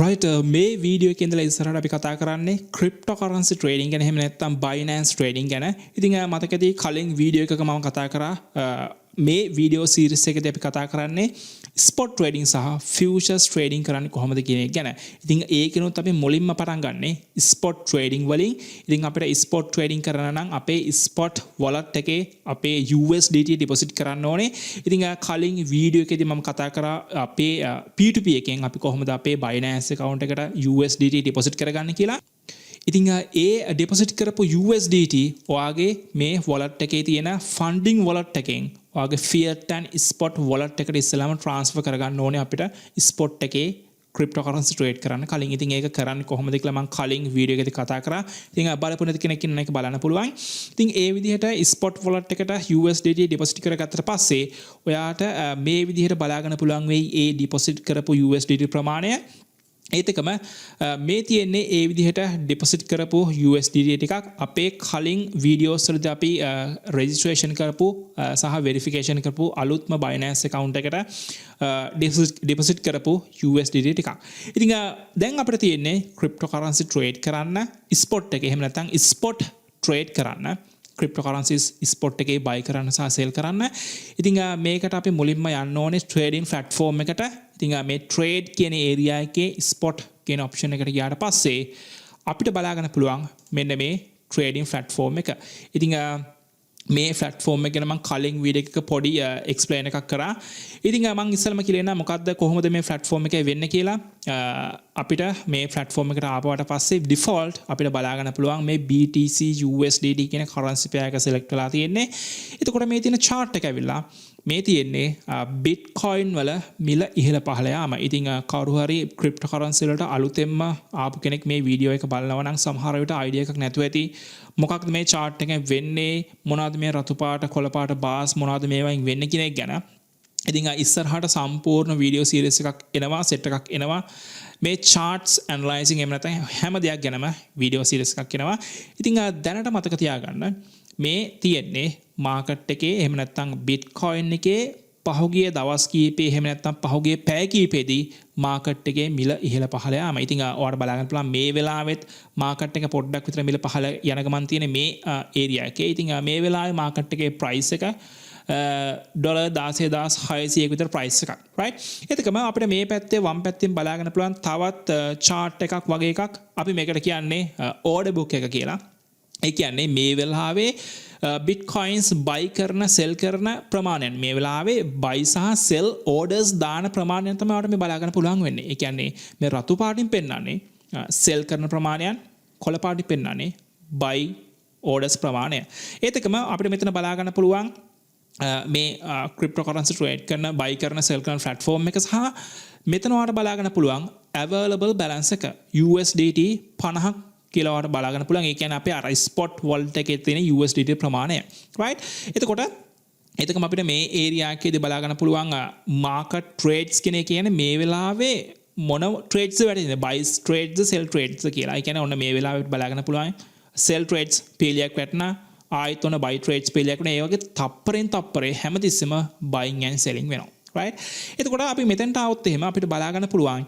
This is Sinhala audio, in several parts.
right මේ වීඩියෝ එකේ ඉඳලා ඉස්සරහට අපි කතා කරන්නේ cryptocurrency trading ගැන එහෙම නැත්නම් Binance trading ගැන. ඉතින් මතකදී කලින් වීඩියෝ එකක මම කතා කරා මේ වීඩියෝ සීරීස් එකේදී අපි කතා කරන්නේ spot trading සහ futures trading කරන්නේ කොහොමද කියන එක ගැන. ඉතින් ඒකිනුත් අපි මුලින්ම පටන් ගන්නේ spot trading වලින්. ඉතින් අපිට spot trading කරන්න නම් අපේ spot wallet එකේ අපේ USDT deposit කරන්න ඕනේ. ඉතින් කලින් වීඩියෝ එකේදී මම කතා කරා අපේ P2P එකෙන් අපි කොහොමද අපේ Binance account එකට USDT deposit කරගන්න කියලා. ඉතින් ඒ deposit කරපු USDT ඔයාගේ මේ wallet එකේ තියෙන funding wallet එකෙන් ඔයාගේ fiat and spot wallet එකට ඉස්සෙල්ලාම transfer කරගන්න ඕනේ අපිට spot එකේ cryptocurrency trade කරන්න කලින්. ඉතින් ඒක කරන්නේ කොහොමද කියලා මම කලින් වීඩියෝ එකේදී කතා කරා. ඉතින් බලපු නැති කෙනෙක් ඉන්න එක බලන්න පුළුවන්. ඉතින් ඒ විදිහට spot wallet එකට USDT deposit කරගත්තට පස්සේ ඔයාට මේ විදිහට බලාගන්න පුළුවන් වෙයි ඒ deposit කරපු USDT ප්‍රමාණය. ඒතකම මේ තියෙන්නේ ඒ විදිහට deposit කරපු USDT ටිකක් අපේ කලින් වීඩියෝස් වලදී අපි registration කරපු සහ verification කරපු අලුත්ම Binance account එකට deposit කරපු USDT ටිකක්. ඉතින් දැන් අපිට තියෙන්නේ cryptocurrency trade කරන්න spot එකේ එහෙම නැත්නම් spot trade කරන්න cryptocurrencies spot එකේ buy කරන්න සහ sell කරන්න. ඉතින් මේකට අපි මුලින්ම යන්න ඕනේ trading platform එකට. ඉතින් මේ trade කියන area එකේ spot කියන option එකට ගියාට පස්සේ අපිට බලා ගන්න පුළුවන් මෙන්න මේ trading platform එක. ඉතින් මේ platform එක ගැන මම කලින් වීඩියෝ එකක පොඩි explain එකක් කරා. ඉතින් මම ඉස්සෙල්ලාම කියලා මොකද්ද කොහොමද මේ platform එකේ වෙන්නේ කියලා. අපිට මේ platform එකට ආපුවාට පස්සේ default අපිට බලා ගන්න පුළුවන් මේ BTC USDT කියන currency pair එක select වෙලා තියෙන්නේ. එතකොට මේ තියෙන chart එක ඇවිල්ලා මේ තියෙන්නේ Bitcoin වල මිල ඉහළ පහළ යාම. ඉතින් කවුරු හරි cryptocurrency වලට අලුතෙන්ම ආපු කෙනෙක් මේ වීඩියෝ එක බලනවා නම් සමහර විට idea එකක් නැතුව ඇති. මොකක්ද මේ chart එකෙන් වෙන්නේ, මොනවද මේ රතු පාට කොළ පාට bars මොනවද මේවායින් වෙන්නේ කියන එක ගැන. ඉතින් ඉස්සරහට සම්පූර්ණ වීඩියෝ සීරීස් එකක් එනවා, සෙට් එකක් එනවා. මේ charts analyzing එහෙම නැත්නම් හැම දෙයක් ගැනම වීඩියෝ සීරීස් එකක් එනවා. ඉතින් දැනට මතක තියාගන්න මේ තියෙන්නේ මාකට් එකේ එහෙම නැත්නම් Bitcoin එකේ පහුගිය දවස් කීපේ එහෙම නැත්නම් පහුගිය පැය කීපෙදී මාකට් එකේ මිල ඉහළ පහළ යාම. ඉතින් ඔයාලට බලා ගන්න පුළුවන් මේ වෙලාවෙත් මාකට් එක පොඩ්ඩක් විතර මිල පහළ යන ගමන් තියෙන මේ ඒරියා එකේ. ඉතින් මේ වෙලාවේ මාකට් එකේ price එක $16600 විතර price එකක්. right? එතකම අපිට මේ පැත්තේ වම් පැත්තෙන් බලා ගන්න පුළුවන් තවත් chart එකක් වගේ එකක්. අපි මේකට කියන්නේ order book එක කියලා. ඒ කියන්නේ මේ වෙලාවේ Bitcoins buy කරන sell කරන ප්‍රමාණයන් මේ වෙලාවේ buy සහ sell orders දාන ප්‍රමාණයන් තමයි අපිට මේ බලා ගන්න පුළුවන් වෙන්නේ. ඒ කියන්නේ මේ රතු පාටින් පෙන්නන්නේ sell කරන ප්‍රමාණයන්, කොළ පාටින් පෙන්නන්නේ buy orders ප්‍රමාණය. ඒකම අපිට මෙතන බලා ගන්න පුළුවන් මේ cryptocurrency trade කරන buy කරන sell කරන platform එක සහ මෙතන ඔයාලට බලා ගන්න පුළුවන් available balance එක USDT 50ක් කියලා ඔයාලට බලා ගන්න පුළුවන්. ඒ කියන්නේ අපේ අර spot wallet එකේ තියෙන USDT ප්‍රමාණය. right? එතකම අපිට මේ area එකේදී බලා ගන්න පුළුවන් market trades කියන එක කියන්නේ මේ වෙලාවේ මොන trades වැඩිද? buy trades sell trades කියලා. ඒ කියන්නේ ඔන්න මේ වෙලාවේ බලා ගන්න පුළුවන් sell trades පීලියක් වැටෙනවා. ආයෙත් ඔන්න buy trades පීලියක් වෙනවා. ඒ වගේ තප්පරෙන් තප්පරේ හැමතිස්සෙම buying and selling වෙනවා. right? එතකොට අපි මෙතෙන්ට આવොත් එහෙම අපිට බලා ගන්න පුළුවන්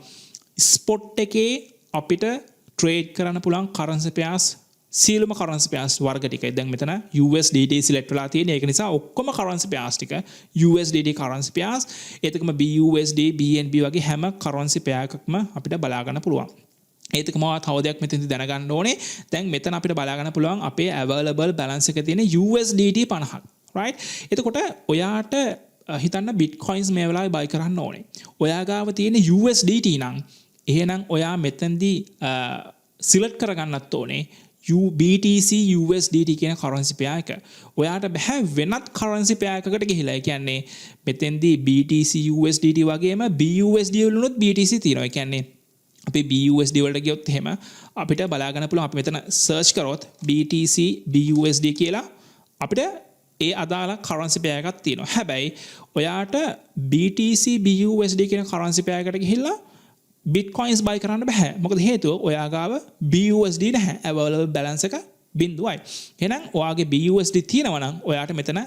spot එකේ අපිට trade කරන්න පුළුවන් currency pairs සියලුම currency pairs වර්ග ටික. දැන් මෙතන USDT select වෙලා තියෙනවා. ඒක නිසා ඔක්කොම currency pairs ටික USDT currency pairs, ඒකම BUSD, BNB වගේ හැම currency pair එකක්ම අපිට බලා ගන්න පුළුවන්. ඒකම තව දෙයක් මෙතනදී දැනගන්න ඕනේ. දැන් මෙතන අපිට බලා ගන්න පුළුවන් අපේ available balance එක තියෙන USDT 50ක්. right? එතකොට ඔයාට හිතන්න Bitcoins මේ වෙලාවේ buy කරන්න ඕනේ. ඔයා ගාව තියෙන USDT නම් එහෙනම් ඔයා මෙතෙන්දී select කරගන්නත් ඕනේ BTC USDT කියන currency pair එක. ඔයාට බෑ වෙනත් currency pair එකකට ගිහිලා. ඒ කියන්නේ මෙතෙන්දී BTC USDT වගේම BUSD වලුනොත් BTC තියෙනවා. ඒ කියන්නේ අපි BUSD වලට ගියොත් එහෙම අපිට බලා ගන්න පුළුවන් අපි මෙතන search කරොත් BTC BUSD කියලා අපිට ඒ අදාළ currency pair එකක් තියෙනවා. හැබැයි ඔයාට BTC BUSD කියන currency pair එකට ගිහිල්ලා Bitcoins buy කරන්න බෑ. මොකද හේතුව ඔයා ගාව BUSD නැහැ. available balance එක 0යි. එහෙනම් ඔයාගේ BUSD තියෙනවා නම් ඔයාට මෙතන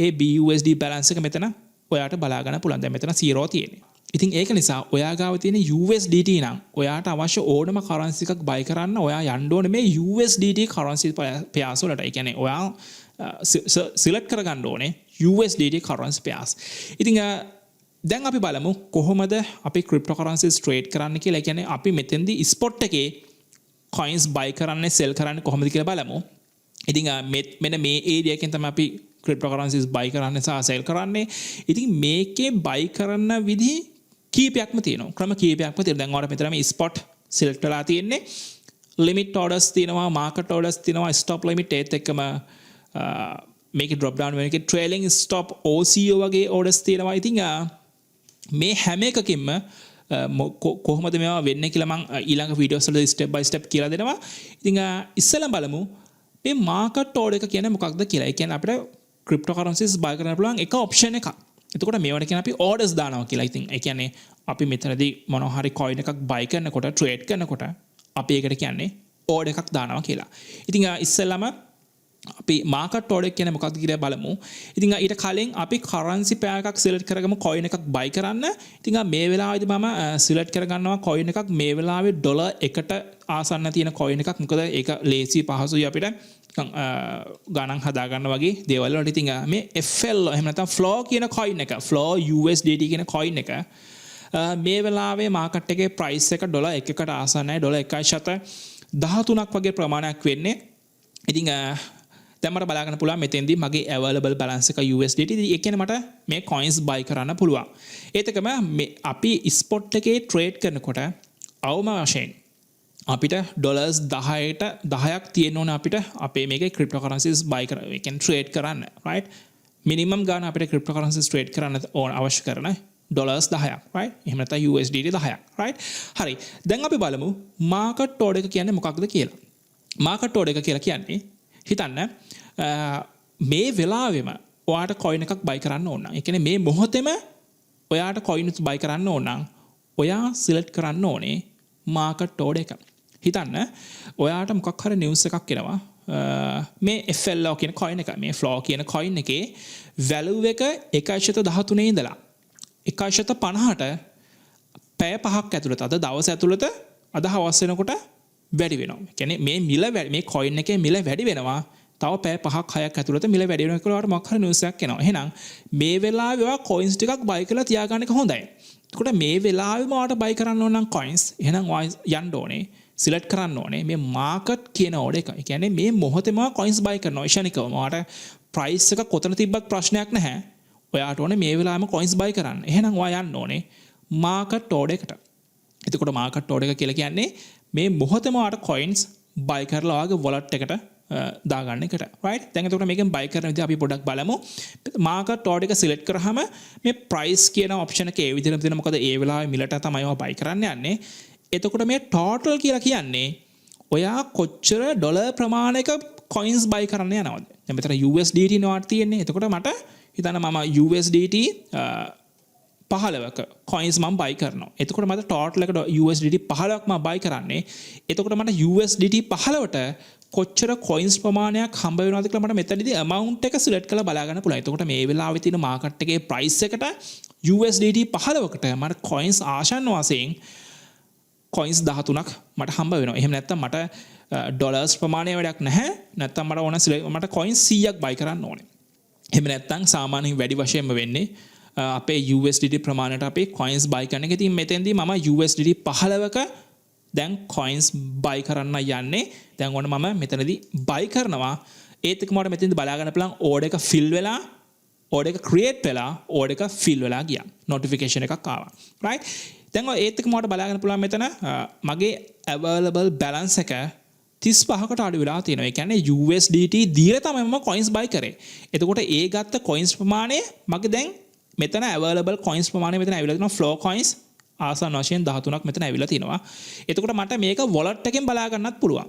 ඒ BUSD balance එක මෙතන ඔයාට බලා ගන්න පුළුවන්. දැන් මෙතන 0 තියෙන්නේ. ඉතින් ඒක නිසා ඔයා ගාව තියෙන USDT නම් ඔයාට අවශ්‍ය ඕනම currency එකක් buy කරන්න ඔයා යන්න ඕනේ මේ USDT currency pairs වලට. ඒ කියන්නේ ඔයා select කරගන්න ඕනේ USDT currency pairs. ඉතින් දැන් අපි බලමු කොහොමද අපි cryptocurrencies trade කරන්න කියලා. ඒ කියන්නේ අපි මෙතෙන්දී spot එකේ coins buy කරන්නේ sell කරන්නේ කොහොමද කියලා බලමු. ඉතින් මෙන්න මේ area එකෙන් තමයි අපි cryptocurrencies buy කරන්නේ සහ sell කරන්නේ. ඉතින් මේකේ buy කරන විදිහ කීපයක්ම තියෙනවා. ක්‍රම කීපයක්ම තියෙනවා. දැන් ඔයාලා මෙතන මේ spot select වෙලා තියෙන්නේ. limit orders තියෙනවා, market orders තියෙනවා, stop limit ඒත් එක්කම මේකේ drop down වෙන එකේ trailing stop OCO වගේ orders තියෙනවා. ඉතින් මේ හැම එකකින්ම කොහොමද මේවා වෙන්නේ කියලා මම ඊළඟ වීඩියෝස් වල step by step කියලා දෙනවා. ඉතින් ඉස්සෙල්ලා බලමු මේ market order එක කියන්නේ මොකක්ද කියලා. ඒ කියන්නේ අපිට cryptocurrencies buy කරන්න පුළුවන් එක option එකක්. එතකොට මේවට කියන අපි orders දානවා කියලා. ඉතින් ඒ කියන්නේ අපි මෙතනදී මොනවා හරි coin එකක් buy කරනකොට trade කරනකොට අපි ඒකට කියන්නේ order එකක් දානවා කියලා. ඉතින් ඉස්සෙල්ලාම අපි market order කියන්නේ මොකක්ද කියලා බලමු. ඉතින් ඊට කලින් අපි currency pair එකක් select කරගමු coin එකක් buy කරන්න. ඉතින් මේ වෙලාවේදී මම select කරගන්නවා coin එකක් මේ වෙලාවේ $1 එකට ආසන්න තියෙන coin එකක්. මොකද ඒක ලේසි පහසුයි අපිට ගණන් හදාගන්න වගේ දේවල් වලට. ඉතින් මේ FL එහෙම නැත්නම් flow කියන coin එක flow USDT කියන coin එක මේ වෙලාවේ market එකේ price එක $1කට ආසන්නයි. $1.13ක් වගේ ප්‍රමාණයක් වෙන්නේ. ඉතින් දැන් මට බලා ගන්න පුළුවන් මෙතෙන්දී මගේ available balance එක USDT. ඒ කියන්නේ මට මේ coins buy කරන්න පුළුවන්. ඒත් එකම අපි spot එකේ trade කරනකොට අවම වශයෙන් අපිට $10ක් තියෙන්න ඕන අපිට අපේ මේකේ cryptocurrencies buy කරන්න. ඒ කියන්නේ trade කරන්න, right? minimum ගාන අපිට cryptocurrencies trade කරන්න ඕන අවශ්‍ය කරන $10ක්, right? එහෙම නැත්නම් USDT 10ක්, right? හරි. දැන් අපි බලමු market order එක කියන්නේ මොකක්ද කියලා. market order එක කියලා කියන්නේ හිතන්න මේ වෙලාවෙම ඔයාට coin එකක් buy කරන්න ඕන නම්, ඒ කියන්නේ මේ මොහොතේම ඔයාට coins buy කරන්න ඕන නම් ඔයා select කරන්න ඕනේ market order එක. හිතන්න ඔයාට මොකක් හරි news එකක් එනවා මේ FLO කියන coin එක, මේ flow කියන coin එකේ value එක 1.13 ඉඳලා 1.50ට පැය 5ක් ඇතුළත අද දවස් ඇතුළත අද හවස වෙනකොට වැඩි වෙනවා. ඒ කියන්නේ මේ මිල මේ coin එකේ මිල වැඩි වෙනවා. තව පැය 5ක් 6ක් ඇතුළත මිල වැඩි වෙනවා කියලා ඔයාලට මොකක් හරි news එකක් එනවා. එහෙනම් මේ වෙලාවේ ඔයා coins ටිකක් buy කරලා තියාගන්න එක හොඳයි. එතකොට මේ වෙලාවෙම ඔයාලට buy කරන්න ඕන නම් coins එහෙනම් ඔයා යන්න ඕනේ select කරන්න ඕනේ මේ market කියන order එක. ඒ කියන්නේ මේ මොහොතේම coins buy කරනවා ශනිකව. ඔයාට price එක කොතන තිබ්බත් ප්‍රශ්නයක් නැහැ. ඔයාට ඕනේ මේ වෙලාවෙම coins buy කරන්න. එහෙනම් ඔයා යන්න ඕනේ market order එකට. එතකොට market order එක කියලා කියන්නේ මේ මොහොතේම ඔයාට coins buy කරලා ඔයාගේ wallet එකට දාගන්න එකට, right? දැන් එතකොට මේකෙන් buy කරන විදිහ අපි පොඩ්ඩක් බලමු. market order එක select කරාම මේ price කියන option එක ඒ විදිහට දෙන මොකද ඒ වෙලාවේ මිලට තමයි ඔයා buy කරන්න යන්නේ. එතකොට මේ total කියලා කියන්නේ ඔයා කොච්චර ඩොලර් ප්‍රමාණයක coins buy කරන්න යනවද? දැන් මෙතන USDT නෝට් තියෙන්නේ. එතකොට මට හිතන්න මම USDT 15ක coins මම buy කරනවා. එතකොට මට total එකට USDT 15ක් මම buy කරන්නේ. එතකොට මට USDT 15ට කොච්චර coins ප්‍රමාණයක් හම්බ වෙනවද කියලා මට මෙතනදී amount එක select කරලා බලා ගන්න පුළුවන්. එතකොට මේ වෙලාවේ තියෙන market එකේ price එකට USDT 15කට මට coins ආසන්න වශයෙන් coins 13ක් මට හම්බ වෙනවා. එහෙම නැත්නම් මට dollars ප්‍රමාණය වැඩක් නැහැ. නැත්නම් මට ඕන මට coins 100ක් buy කරන්න ඕනේ. එහෙම නැත්නම් සාමාන්‍යයෙන් වැඩි වශයෙන්ම වෙන්නේ අපේ USDT ප්‍රමාණයට අපේ coins buy කරන එක. ඉතින් මෙතෙන්දී මම USDT 15ක දැන් coins buy කරන්න යන්නේ. දැන් ඕන මම මෙතනදී buy කරනවා. ඒත් එක්කම මට මෙතෙන්දී බලා ගන්න පුළුවන් order එක fill වෙලා, order එක create වෙලා, order එක fill වෙලා ගියා. notification එකක් ආවා. right? දැන් ඔය ඒත් එක්කම මට බලා ගන්න පුළුවන් මෙතන මගේ available balance එක 35කට අඩු වෙලා තියෙනවා. ඒ කියන්නේ USDT දීලා තමයි මම coins buy කරේ. එතකොට ඒ ගත්ත coins ප්‍රමාණය මගේ දැන් මෙතන available coins ප්‍රමාණය මෙතන ඇවිල්ලා තියෙනවා. flow coins ආසන්න වශයෙන් 13ක් මෙතන ඇවිල්ලා තිනවා. එතකොට මට මේක wallet එකෙන් බලා ගන්නත් පුළුවන්.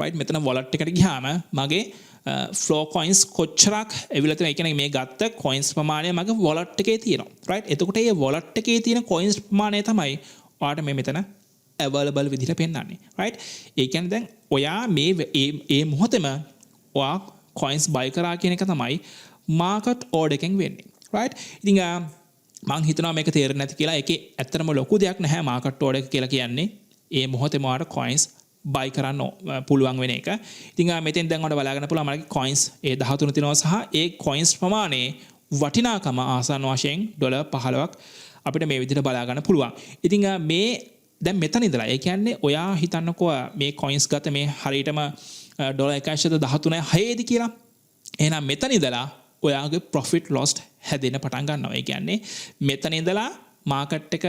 right? මෙතන wallet එකට ගියාම මගේ flow coins කොච්චරක් ඇවිල්ලා තියෙනවා. ඒ කියන්නේ මේ ගත්ත coins ප්‍රමාණය මගේ wallet එකේ තියෙනවා. right? එතකොට මේ wallet එකේ තියෙන coins ප්‍රමාණය තමයි ඔයාලට මේ මෙතන available විදිහට පෙන්වන්නේ. right? ඒ කියන්නේ දැන් ඔයා මේ මොහොතේම ඔයා coins buy කරා කියන එක තමයි market order එකෙන් වෙන්නේ. right? ඉතින් මං හිතනවා මේක තේරෙන්නේ නැති කියලා. ඒකේ ඇත්තටම ලොකු දෙයක් නැහැ මාකට් ඕඩර් එක කියලා කියන්නේ. ඒ මොහොතේම ඔයාලට coins buy කරන්න පුළුවන් වෙන එක. ඉතින් මෙතෙන් දැන් ඔයාලට බලාගන්න පුළුවන් මගේ coins ඒ 13 තිනවා සහ ඒ coins ප්‍රමාණය වටිනාකම ආසන්න වශයෙන් $15ක් අපිට මේ විදිහට බලා ගන්න පුළුවන්. ඉතින් මේ දැන් මෙතන ඉඳලා ඒ කියන්නේ ඔයා හිතන්නකෝ මේ coins ගත මේ හරියටම $1.13 දී කියලා. එහෙනම් මෙතන ඉඳලා ඔයාගේ profit loss හැදෙන්න පටන් ගන්නවා. ඒ කියන්නේ මෙතන ඉඳලා මාකට් එක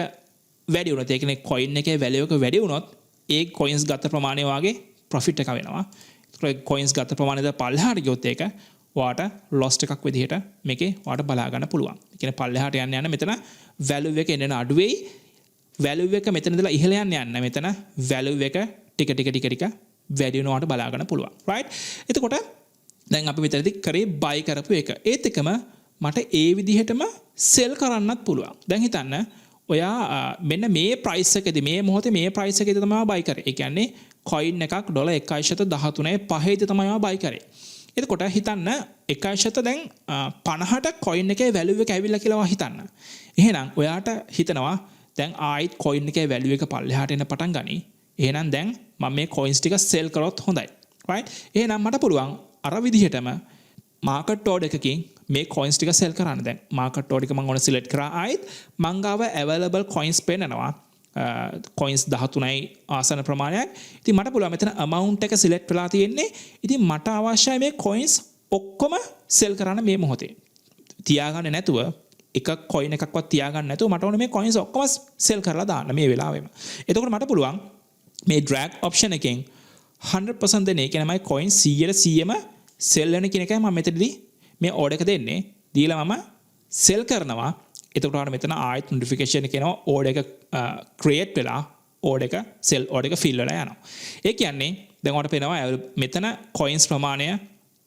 වැඩි වුණොත් ඒ කියන්නේ coin එකේ value එක වැඩි වුණොත් ඒ coins ගත ප්‍රමාණය වාගේ profit එක වෙනවා. ඒක coins ගත ප්‍රමාණයද පල්ලෙහාට ගියොත් ඒක ඔයාට loss එකක් විදිහට මේකේ ඔයාට බලා ගන්න පුළුවන්. ඒ කියන්නේ පල්ලෙහාට යන්න මෙතන value එක එන්න අඩු වෙයි. value එක මෙතන ඉඳලා ඉහළ යන්න මෙතන value එක ටික වැඩි වෙනවට බලා ගන්න පුළුවන්. right? එතකොට දැන් අපි මෙතනදී කරේ buy කරපු එක. ඒත් එකම මට ඒ විදිහටම sell කරන්නත් පුළුවන්. දැන් හිතන්න ඔයා මෙන්න මේ price එකේදී මේ මොහොතේ මේ price එකේදී තමයි buy කරේ. ඒ කියන්නේ coin එකක් $1.13.5 දී තමයි buy කරේ. එතකොට හිතන්න 1% දැන් 50ට coin එකේ value එක ඇවිල්ලා කියලා හිතන්න. එහෙනම් ඔයාට හිතනවා දැන් ආයිත් coin එකේ value එක පල්ලෙහාට එන්න පටන් ගනි. එහෙනම් දැන් මම මේ coins ටික sell කරොත් හොඳයි. right? එහෙනම් මට පුළුවන් අර විදිහටම market order එකකින් මේ coins ටික sell කරන්න. දැන් market order එක මම ඕන select කරා ආයිත් මං ගාව available coins පෙන්නනවා. coins 13යි ආසන ප්‍රමාණයක්. ඉතින් මට පුළුවන් මෙතන amount එක select වෙලා තියෙන්නේ. ඉතින් මට අවශ්‍යයි මේ coins ඔක්කොම sell කරන්න මේ මොහොතේ. තියාගන්න නැතුව එක coin එකක්වත් තියාගන්න නැතුව මට ඕනේ මේ coins ඔක්කොම sell කරලා දාන්න මේ වෙලාවෙම. එතකොට මට පුළුවන් මේ drag option එකෙන් 100% දෙන්නේ. ඒ කියන්නේ මම coin 100%ම sell වෙන කියන එකයි මම මෙතනදී මේ order එක දෙන්නේ. දීලා මම sell කරනවා. එතකොට මෙතන ආයෙත් notification එක එනවා order එක create වෙලා order එක sell order එක fill වෙලා යනවා. ඒ කියන්නේ දැන් ඔයාලට පේනවා මෙතන coins ප්‍රමාණය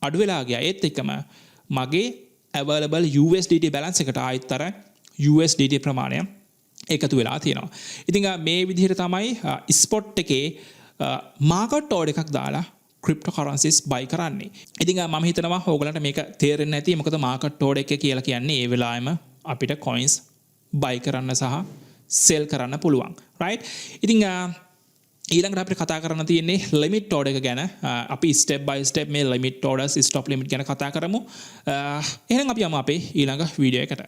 අඩු වෙලා ගියා. ඒත් එක්කම මගේ available USDT balance එකට ආයෙත් අර USDT ප්‍රමාණය එකතු වෙලා තියෙනවා. ඉතින් මේ විදිහට තමයි spot එකේ market order එකක් දාලා cryptocurrencies buy කරන්නේ. ඉතින් මම හිතනවා ඕගලන්ට මේක තේරෙන්නේ නැති. මොකද market order එක කියලා කියන්නේ ඒ වෙලාවෙම අපිට coins buy කරන්න සහ sell කරන්න පුළුවන්. right? ඉතින් ඊළඟට අපිට කතා කරන්න තියෙන්නේ limit order එක ගැන. අපි step by step මේ limit orders stop limit ගැන කතා කරමු. එහෙනම් අපි යමු අපේ ඊළඟ වීඩියෝ එකට.